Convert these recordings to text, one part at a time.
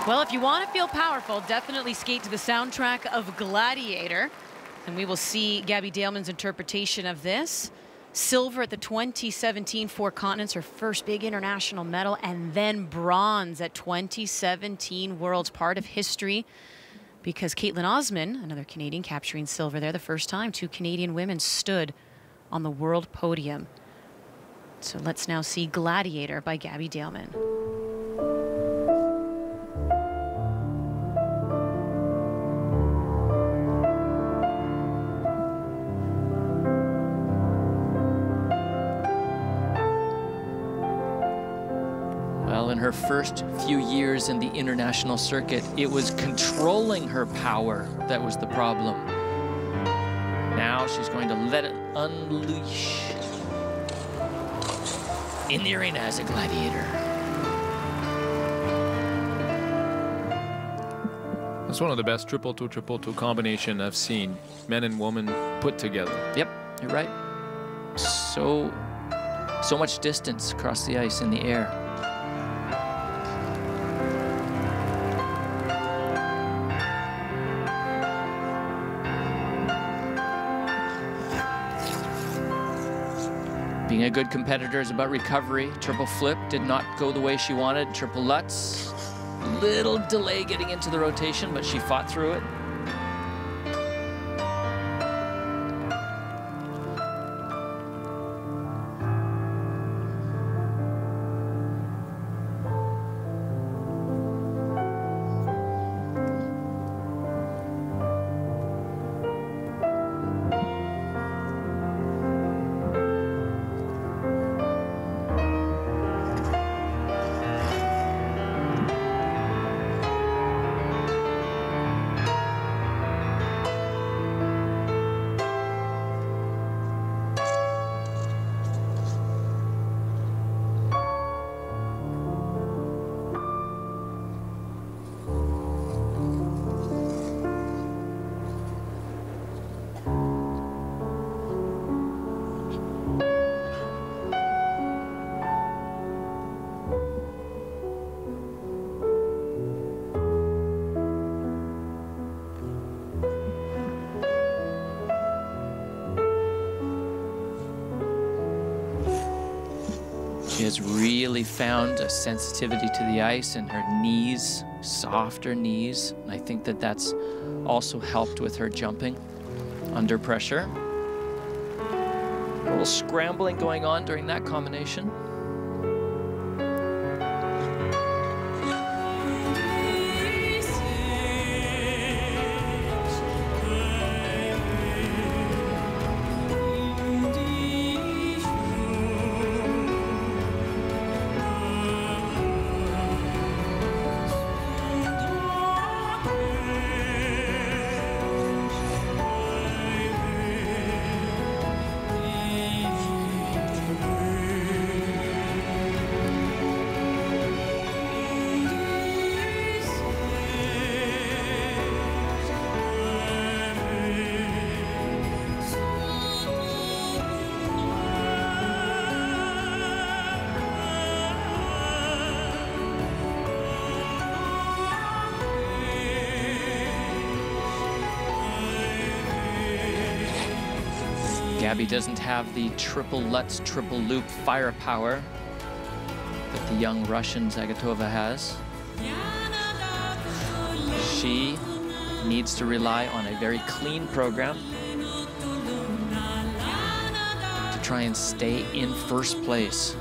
Well, if you want to feel powerful, definitely skate to the soundtrack of Gladiator. And we will see Gabby Daleman's interpretation of this. Silver at the 2017 Four Continents, her first big international medal, and then bronze at 2017 Worlds, part of history. Because Caitlin Osman, another Canadian, capturing silver there the first time. 2 Canadian women stood on the world podium. So let's now see Gladiator by Gabby Daleman. Well, in her first few years in the international circuit, it was controlling her power that was the problem. Now she's going to let it unleash in the arena as a gladiator. That's one of the best triple-two combination I've seen men and women put together. Yep, you're right. So much distance across the ice in the air. Being a good competitor is about recovery. Triple flip did not go the way she wanted. Triple Lutz, little delay getting into the rotation, but she fought through it. She has really found a sensitivity to the ice and her knees, softer knees. And I think that that's also helped with her jumping under pressure. A little scrambling going on during that combination. Gabby doesn't have the triple Lutz, triple loop firepower that the young Russian Zagatova has. She needs to rely on a very clean program to try and stay in first place.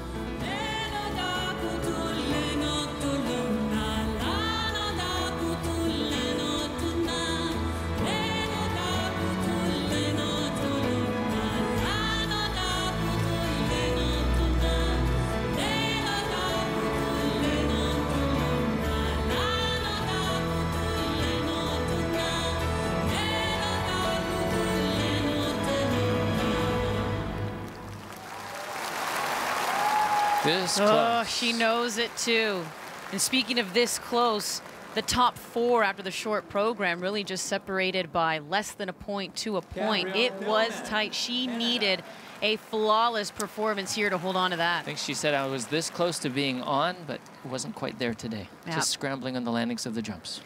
This close. Oh, she knows it too. And speaking of this close, the top 4 after the short program really just separated by less than a point to a point. It was tight. She needed a flawless performance here to hold on to that. I think she said I was this close to being on, but wasn't quite there today. Yeah. Just scrambling on the landings of the jumps.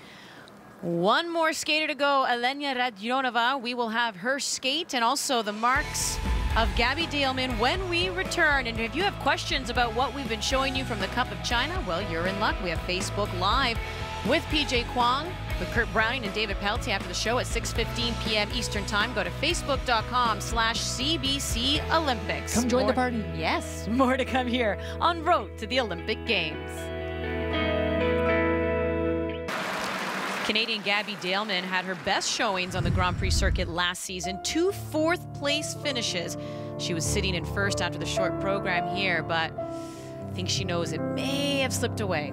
One more skater to go, Elena Radionova. We will have her skate and also the marks of Gabby Daleman when we return. And if you have questions about what we've been showing you from the Cup of China, well, you're in luck. We have Facebook Live with PJ Kwong, with Kurt Browning and David Peltier after the show at 6:15 p.m. Eastern Time. Go to facebook.com/CBC Olympics. Come join the party. Yes, more to come here on Road to the Olympic Games. Canadian Gabby Daleman had her best showings on the Grand Prix circuit last season. 2 fourth-place finishes. She was sitting in first after the short program here, but I think she knows it may have slipped away.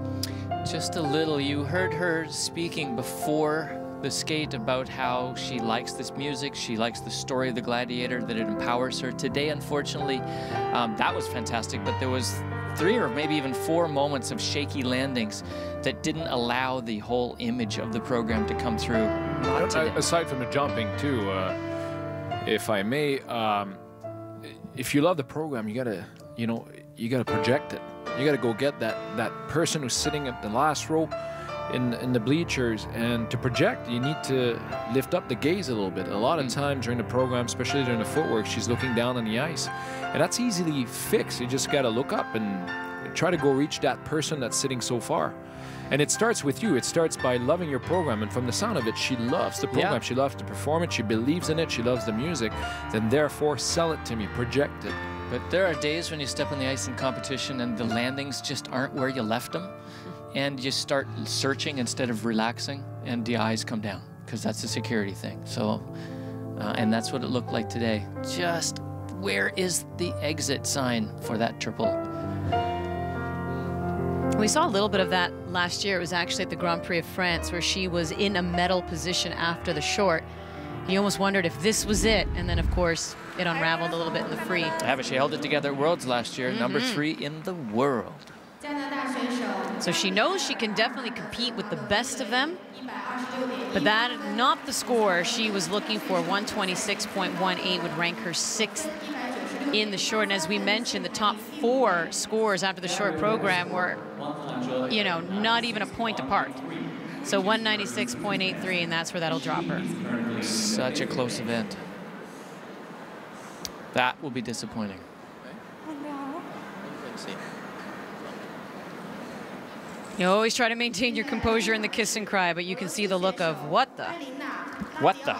Just a little. You heard her speaking before the skate about how she likes this music, she likes the story of the gladiator, that it empowers her. Today, unfortunately, that was fantastic, but there was 3 or maybe even 4 moments of shaky landings that didn't allow the whole image of the program to come through. Not today. Aside from the jumping too, if I may, if you love the program, you gotta project it. You gotta go get that person who's sitting at the last row in the bleachers, and to project, you need to lift up the gaze a little bit. A lot of times during the program, especially during the footwork, she's looking down on the ice, and that's easily fixed. You just gotta look up and try to go reach that person that's sitting so far. And it starts with you. It starts by loving your program, and from the sound of it, she loves the program. Yeah. She loves to perform it. She believes in it. She loves the music. Then therefore, sell it to me, project it. But there are days when you step on the ice in competition and the landings just aren't where you left them, and you start searching instead of relaxing, and the eyes come down, because that's a security thing. So, and that's what it looked like today. Just where is the exit sign for that triple? We saw a little bit of that last year. It was actually at the Grand Prix of France, where she was in a medal position after the short. You almost wondered if this was it, and then of course it unraveled a little bit in the free. Yeah, but she held it together at Worlds last year, number 3 in the world. So she knows she can definitely compete with the best of them, but that not the score she was looking for. 126.18 would rank her 6th in the short. And as we mentioned, the top 4 scores after the short program were, not even a point apart. So 196.83, and that's where that'll drop her. Such a close event. That will be disappointing. You always try to maintain your composure in the kiss and cry, but you can see the look of what the? What the?